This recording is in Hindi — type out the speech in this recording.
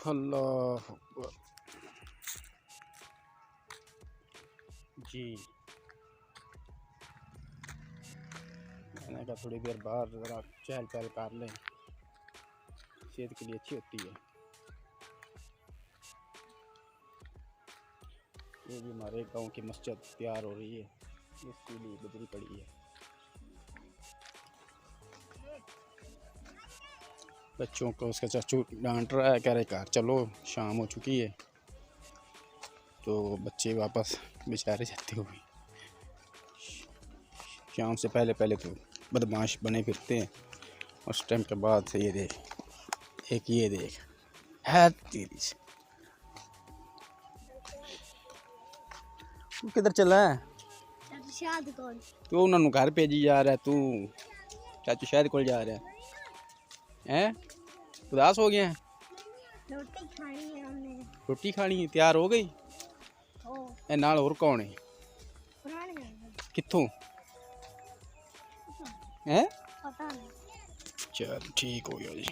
अल्लाह अकबर जी। मैंने कहा थोड़ी देर बाहर ज़रा चहल पहल कर लें, सेहत के लिए अच्छी होती है। ये भी हमारे गांव की मस्जिद तैयार हो रही है, इसके लिए बजरी पड़ी है। बच्चों को उसका चाचू डांट रहा है, कह रहे घर चलो शाम हो चुकी है। तो बच्चे वापस बेचारे जाते हुए, शाम से पहले पहले तो बदमाश बने फिरते हैं, उस टाइम के बाद से ये देख, एक ये देख है तेरी से। तू किधर चला है? तू उन्होंने घर भेजी जा रहा है, तू चाचू शायद को जा रहा है। उदास हो गया है? रोटी खानी है हमने। रोटी खानी है, तैयार हो गई? ए नाल और कौन है? कित्थों है? पता नहीं। चल ठीक हो गया जी।